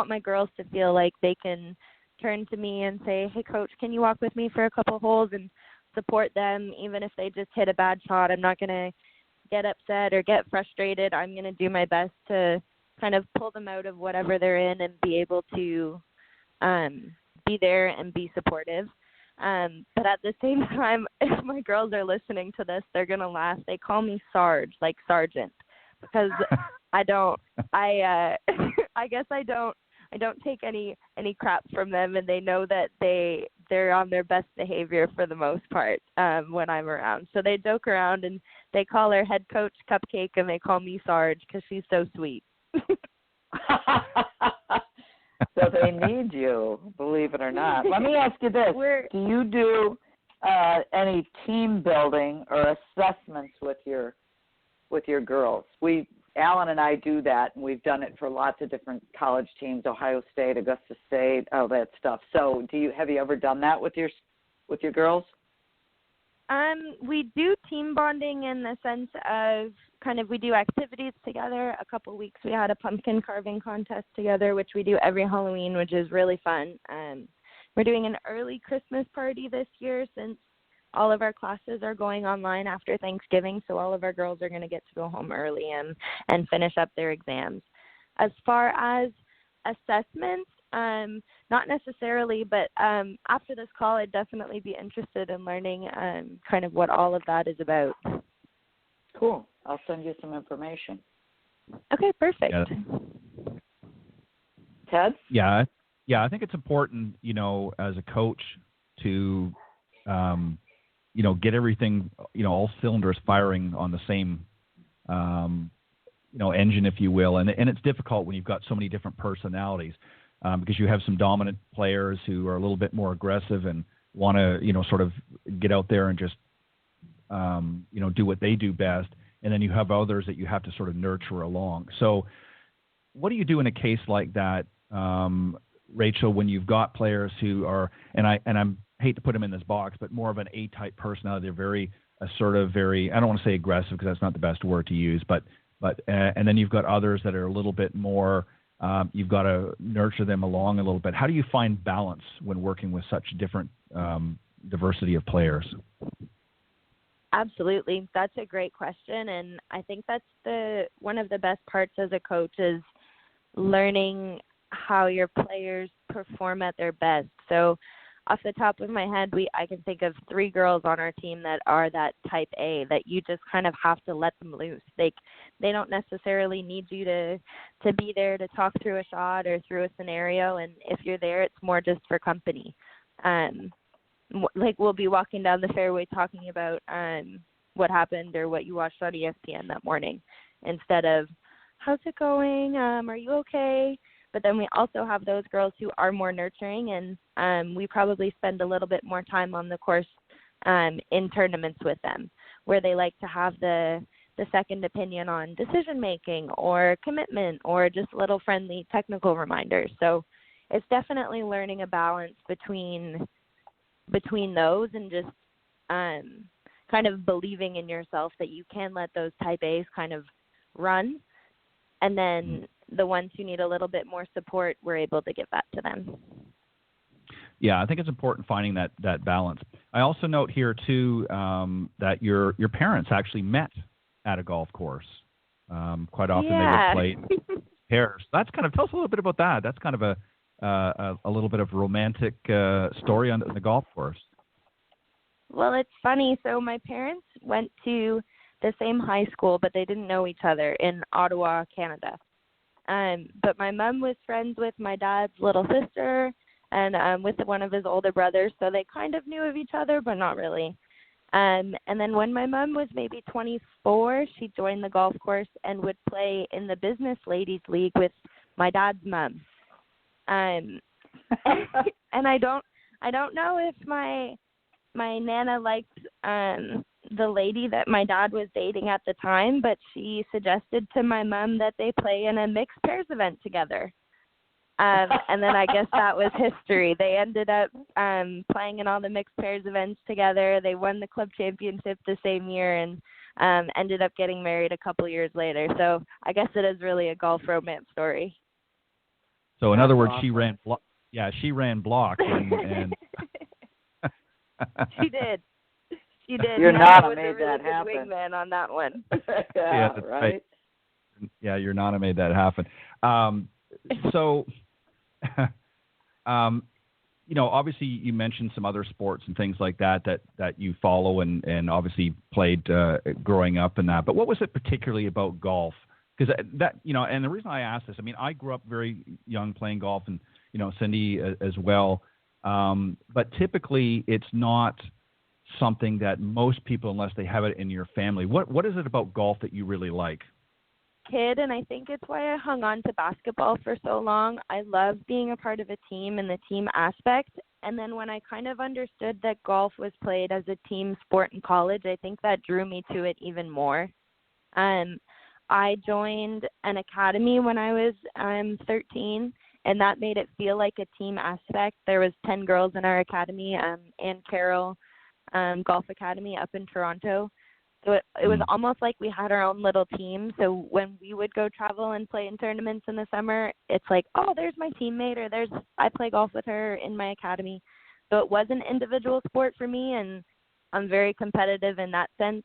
my girls to feel like they can turn to me and say, hey, coach, can you walk with me for a couple holes, and support them even if they just hit a bad shot. I'm not going to get upset or get frustrated. I'm going to do my best to kind of pull them out of whatever they're in and be able to be there and be supportive. But at the same time, if my girls are listening to this, they're going to laugh. They call me Sarge, like Sergeant, because I guess I don't take any crap from them, and they know that they're on their best behavior for the most part when I'm around. So they joke around and they call her head coach Cupcake, and they call me Sarge because she's so sweet. So they need you, believe it or not. Let me ask you this. Do you do any team building or assessments with your girls? Alan and I do that, and we've done it for lots of different college teams, Ohio State, Augusta State, all that stuff. So have you ever done that with your girls? We do team bonding in the sense of we do activities together. A couple of weeks we had a pumpkin carving contest together, which we do every Halloween, which is really fun. We're doing an early Christmas party this year since all of our classes are going online after Thanksgiving, so all of our girls are going to get to go home early and finish up their exams. As far as assessments, not necessarily, but after this call, I'd definitely be interested in learning kind of what all of that is about. Cool. I'll send you some information. Okay, perfect. Yeah. Ted? Yeah, I think it's important, as a coach to, get everything, all cylinders firing on the same, engine, if you will. And it's difficult when you've got so many different personalities because you have some dominant players who are a little bit more aggressive and want to, sort of get out there and just, do what they do best. And then you have others that you have to sort of nurture along. So what do you do in a case like that, Rachel, when you've got players who are, and I hate to put them in this box, but more of an A-type personality? They're very assertive, I don't want to say aggressive because that's not the best word to use, but and then you've got others that are a little bit more You've got to nurture them along a little bit. How do you find balance when working with such different diversity of players? Absolutely. That's a great question. And I think that's one of the best parts as a coach is learning how your players perform at their best. So off the top of my head, I can think of 3 girls on our team that are that type A, that you just kind of have to let them loose. They don't necessarily need you to be there to talk through a shot or through a scenario. And if you're there, it's more just for company. Like we'll be walking down the fairway talking about what happened or what you watched on ESPN that morning instead of, how's it going? Are you okay? But then we also have those girls who are more nurturing, and we probably spend a little bit more time on the course in tournaments with them, where they like to have the second opinion on decision-making or commitment or just little friendly technical reminders. So it's definitely learning a balance between those and just kind of believing in yourself that you can let those type A's kind of run, and then the ones who need a little bit more support, we're able to give that to them. Yeah, I think it's important finding that balance. I also note here too that your parents actually met at a golf course. Quite often yeah. they would play pairs. That's kind of, tell us a little bit about that. That's kind of a little bit of romantic story on the golf course. Well, it's funny. So my parents went to the same high school, but they didn't know each other in Ottawa, Canada. But my mom was friends with my dad's little sister and with one of his older brothers, so they kind of knew of each other, but not really. And then when my mom was maybe 24, she joined the golf course and would play in the Business Ladies League with my dad's mom. And I don't know if my nana liked the lady that my dad was dating at the time, but she suggested to my mom that they play in a mixed pairs event together. And then I guess that was history. They ended up playing in all the mixed pairs events together. They won the club championship the same year and ended up getting married a couple years later. So I guess it is really a golf romance story. So in other words, she ran block and She did. She did. Your Nana made that happen. Wingman on that one. Yeah, that's right. Yeah, your Nana made that happen. So, obviously you mentioned some other sports and things like that you follow and obviously played growing up and that. But what was it particularly about golf? Because and the reason I asked this, I mean, I grew up very young playing golf, and Cindy as well. But typically, it's not something that most people, unless they have it in your family. What is it about golf that you really like? Kid, and I think it's why I hung on to basketball for so long. I love being a part of a team and the team aspect. And then when I kind of understood that golf was played as a team sport in college, I think that drew me to it even more. I joined an academy when I was 13, and that made it feel like a team aspect. There was 10 girls in our academy, Ann Carroll Golf Academy up in Toronto. So it was almost like we had our own little team. So when we would go travel and play in tournaments in the summer, it's like, oh, there's my teammate, or I play golf with her in my academy. So it was an individual sport for me, and I'm very competitive in that sense.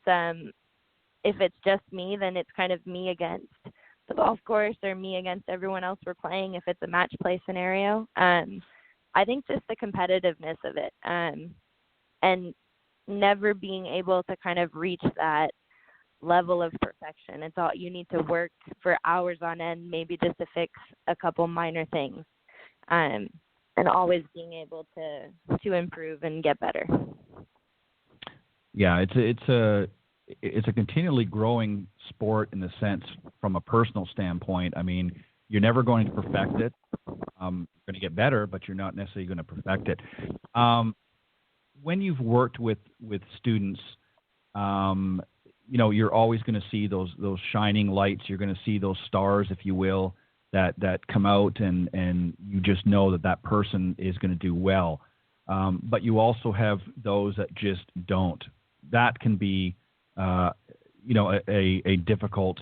If it's just me, then it's kind of me against the golf course or me against everyone else we're playing if it's a match play scenario. I think just the competitiveness of it and never being able to kind of reach that level of perfection. It's all you need to work for hours on end, maybe just to fix a couple minor things, and always being able to improve and get better. Yeah, it's a continually growing sport in the sense from a personal standpoint. I mean, you're never going to perfect it. You're going to get better, but you're not necessarily going to perfect it. When you've worked with students, you're always going to see those shining lights. You're going to see those stars, if you will, that come out, and you just know that person is going to do well. But you also have those that just don't. That can be, a difficult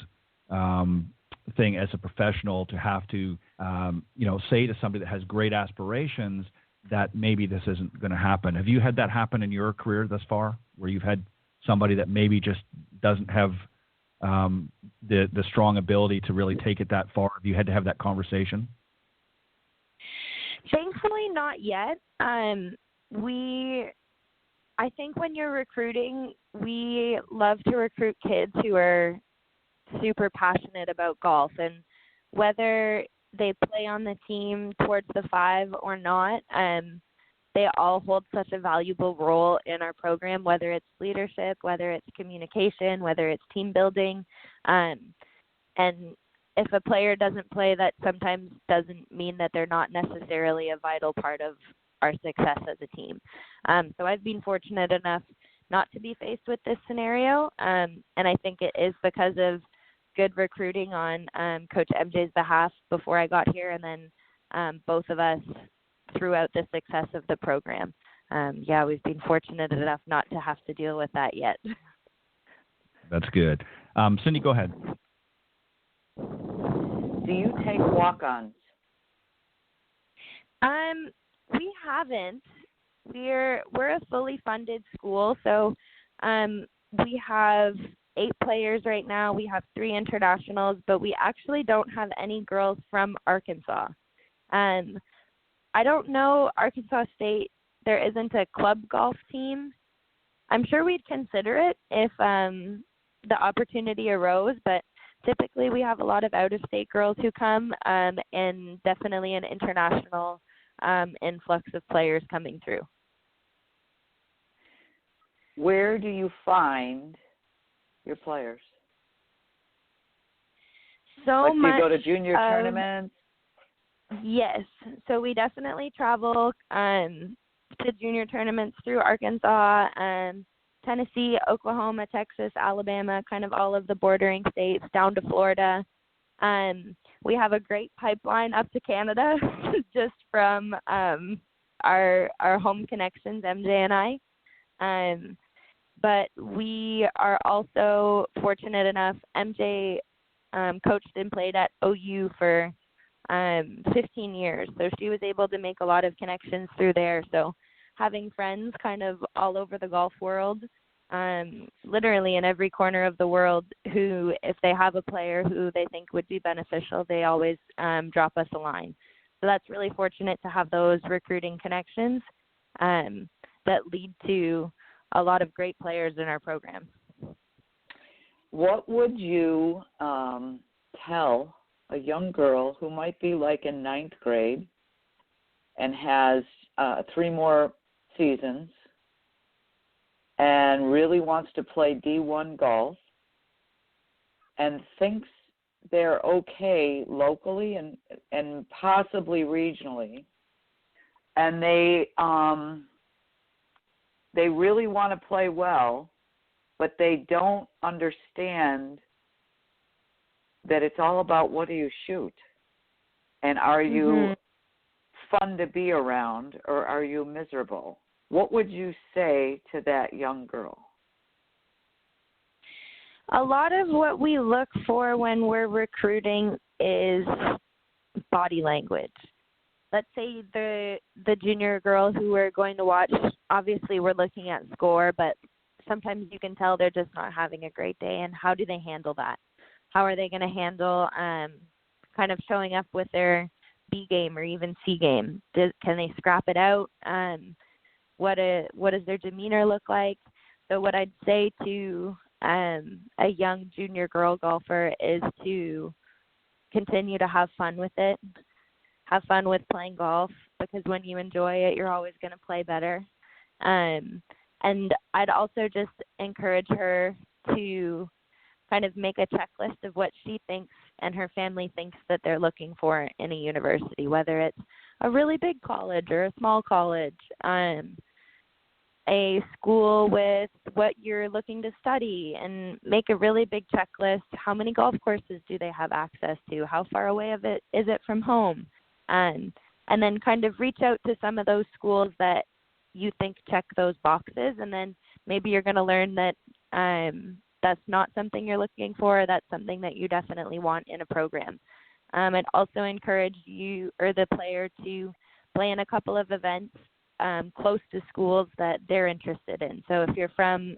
thing as a professional to have to, say to somebody that has great aspirations that maybe this isn't going to happen. Have you had that happen in your career thus far, where you've had somebody that maybe just doesn't have the strong ability to really take it that far? Have you had to have that conversation? Thankfully, not yet. I think when you're recruiting, we love to recruit kids who are super passionate about golf, and whether they play on the team towards the 5 or not, they all hold such a valuable role in our program, whether it's leadership, whether it's communication, whether it's team building. And if a player doesn't play, that sometimes doesn't mean that they're not necessarily a vital part of our success as a team. So I've been fortunate enough not to be faced with this scenario, and I think it is because of good recruiting on Coach MJ's behalf before I got here, and then both of us throughout the success of the program. We've been fortunate enough not to have to deal with that yet. That's good. Cindy, go ahead. Do you take walk-ons? We haven't. We're a fully funded school, so we have 8 players right now. We have 3 internationals, but we actually don't have any girls from Arkansas. I don't know, Arkansas State, there isn't a club golf team. I'm sure we'd consider it if the opportunity arose, but typically we have a lot of out-of-state girls who come, and definitely an international influx of players coming through. Where do do your players? So much. Do you go to junior tournaments? Yes. So we definitely travel to junior tournaments through Arkansas, Tennessee, Oklahoma, Texas, Alabama, kind of all of the bordering states down to Florida. We have a great pipeline up to Canada just from our home connections, MJ and I. But we are also fortunate enough, MJ coached and played at OU for 15 years. So she was able to make a lot of connections through there. So having friends kind of all over the golf world, literally in every corner of the world, who, if they have a player who they think would be beneficial, they always drop us a line. So that's really fortunate to have those recruiting connections that lead to a lot of great players in our program. What would you tell a young girl who might be like in 9th grade and has 3 more seasons and really wants to play D1 golf and thinks they're okay locally and possibly regionally, and they really want to play well, but they don't understand that it's all about what do you shoot, and are you fun to be around, or are you miserable? What would you say to that young girl? A lot of what we look for when we're recruiting is body language. Let's say the junior girl who we're going to watch, obviously we're looking at score, but sometimes you can tell they're just not having a great day, and how do they handle that? How are they going to handle kind of showing up with their B game or even C game? Can they scrap it out? What does their demeanor look like? So what I'd say to a young junior girl golfer is to continue to have fun with it. Have fun with playing golf, because when you enjoy it, you're always going to play better. And I'd also just encourage her to kind of make a checklist of what she thinks and her family thinks that they're looking for in a university, whether it's a really big college or a small college, a school with what you're looking to study, and make a really big checklist. How many golf courses do they have access to? How far away is it from home? And then kind of reach out to some of those schools that you think check those boxes, and then maybe you're going to learn that that's not something you're looking for, that's something that you definitely want in a program. I'd also encourage you or the player to play in a couple of events close to schools that they're interested in. So if you're from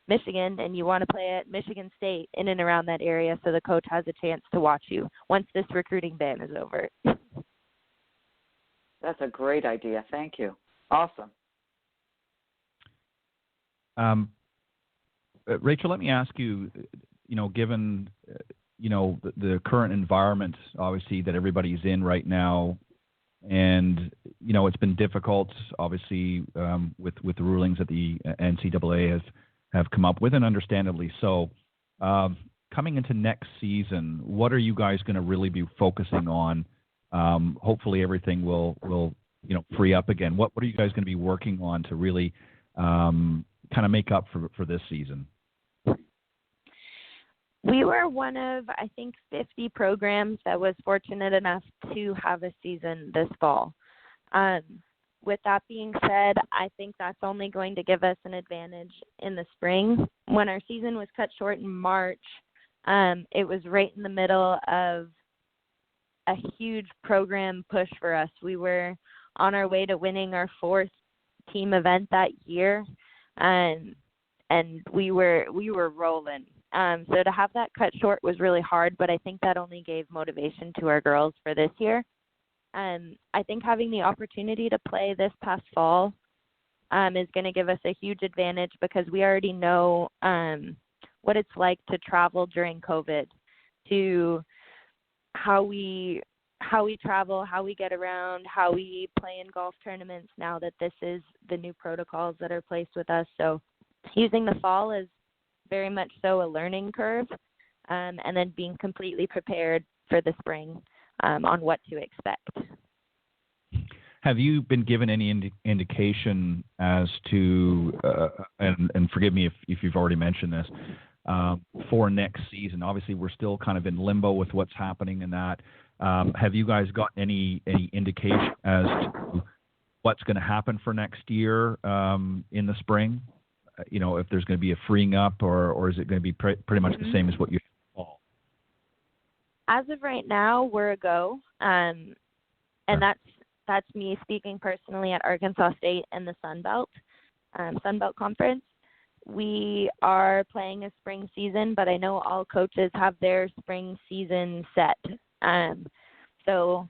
Michigan and you want to play at Michigan State, in and around that area, so the coach has a chance to watch you once this recruiting ban is over. That's a great idea. Thank you. Awesome. Rachel, let me ask you, given, the current environment, obviously, that everybody's in right now, and, it's been difficult, obviously, with the rulings that the NCAA have come up with, and understandably so. Coming into next season, what are you guys going to really be focusing on? Hopefully everything will free up again. What are you guys going to be working on to really kind of make up for this season? We were one of, I think, 50 programs that was fortunate enough to have a season this fall. With that being said, I think that's only going to give us an advantage in the spring. When our season was cut short in March, it was right in the middle of a huge program push for us. We were on our way to winning our 4th team event that year, and we were rolling. So to have that cut short was really hard, but I think that only gave motivation to our girls for this year. I think having the opportunity to play this past fall is going to give us a huge advantage, because we already know what it's like to travel during COVID, to how we travel, how we get around, how we play in golf tournaments now that this is the new protocols that are placed with us. So using the fall is very much so a learning curve, and then being completely prepared for the spring on what to expect. Have you been given any indication as to, and forgive me if you've already mentioned this, for next season? Obviously, we're still kind of in limbo with what's happening in that. Have you guys got any indication as to what's going to happen for next year in the spring? If there's going to be a freeing up, or is it going to be pretty much the same as what you had in the fall? As of right now, we're a go, and that's me speaking personally at Arkansas State and the Sun Belt Conference. We are playing a spring season, but I know all coaches have their spring season set. So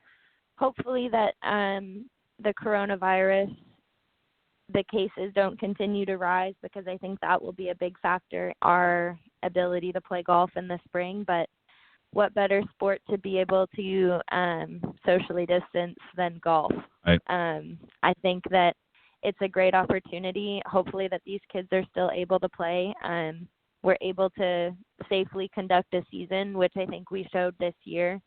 hopefully that the coronavirus, the cases don't continue to rise, because I think that will be a big factor, our ability to play golf in the spring. But what better sport to be able to socially distance than golf? Right. I think that it's a great opportunity. Hopefully that these kids are still able to play. We're able to safely conduct a season, which I think we showed this year.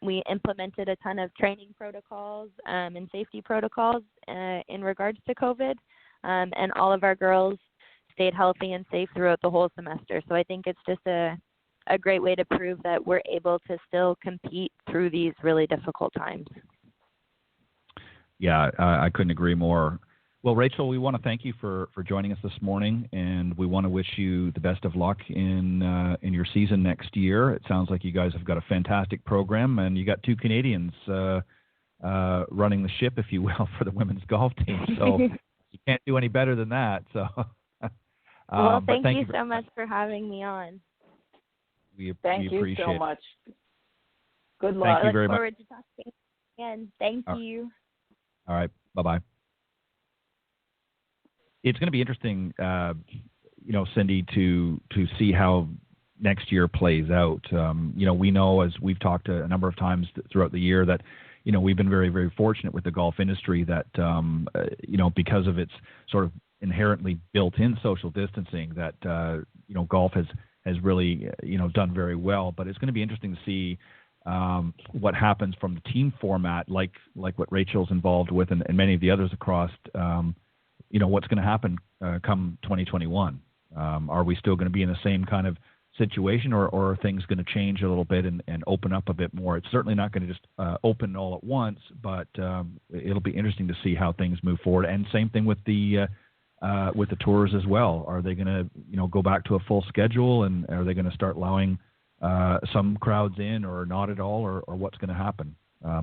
We implemented a ton of training protocols and safety protocols in regards to COVID, and all of our girls stayed healthy and safe throughout the whole semester. So I think it's just a great way to prove that we're able to still compete through these really difficult times. Yeah, I couldn't agree more. Well, Rachel, we want to thank you for joining us this morning, and we want to wish you the best of luck in your season next year. It sounds like you guys have got a fantastic program, and you got 2 Canadians running the ship, if you will, for the women's golf team. So you can't do any better than that. So, well, thank you so much for having me on. We Thank you appreciate so much. Good luck. Thank you very much. I much. look forward to talking again. Thank you. All right. Bye-bye. It's going to be interesting, Cindy, to see how next year plays out. We know, as we've talked a number of times throughout the year, that, we've been very, very fortunate with the golf industry that, because of its sort of inherently built-in social distancing, that, golf has really, done very well. But it's going to be interesting to see what happens from the team format, like what Rachel's involved with, and many of the others across, what's going to happen come 2021. Are we still going to be in the same kind of situation, or are things going to change a little bit and open up a bit more? It's certainly not going to just open all at once, but it'll be interesting to see how things move forward. And same thing with the with the tours as well? Are they going to, go back to a full schedule, and are they going to start allowing some crowds in, or not at all, or what's going to happen? I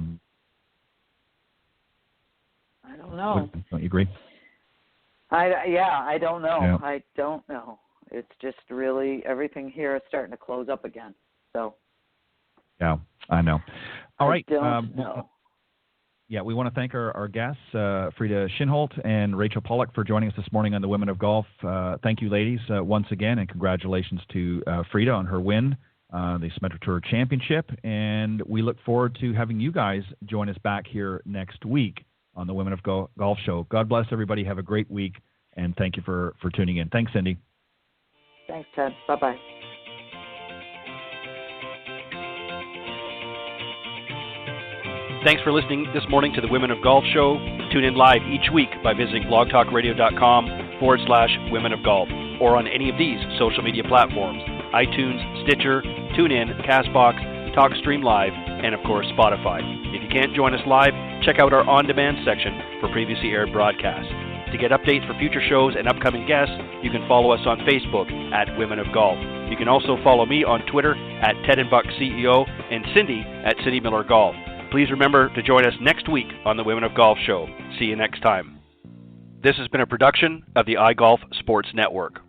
don't know. Don't you agree? I don't know. Yeah. I don't know. It's just really everything here is starting to close up again. So. Yeah, I know. All right. Don't know. Yeah, we want to thank our guests, Frida Kinhult and Rachel Pollock, for joining us this morning on the Women of Golf. Thank you, ladies, once again, and congratulations to Frida on her win, the Symetra Tour Championship. And we look forward to having you guys join us back here next week on the Women of Golf Show. God bless everybody. Have a great week, and thank you for tuning in. Thanks, Cindy. Thanks, Ted. Bye-bye. Thanks for listening this morning to the Women of Golf Show. Tune in live each week by visiting blogtalkradio.com/Women of Golf, or on any of these social media platforms: iTunes, Stitcher, TuneIn, Castbox, TalkStream Live, and of course Spotify. If you can't join us live, check out our on-demand section for previously aired broadcasts. To get updates for future shows and upcoming guests, you can follow us on Facebook at Women of Golf. You can also follow me on Twitter at Ted and Buck CEO, and Cindy at Cindy Miller Golf. Please remember to join us next week on the Women of Golf Show. See you next time. This has been a production of the iGolf Sports Network.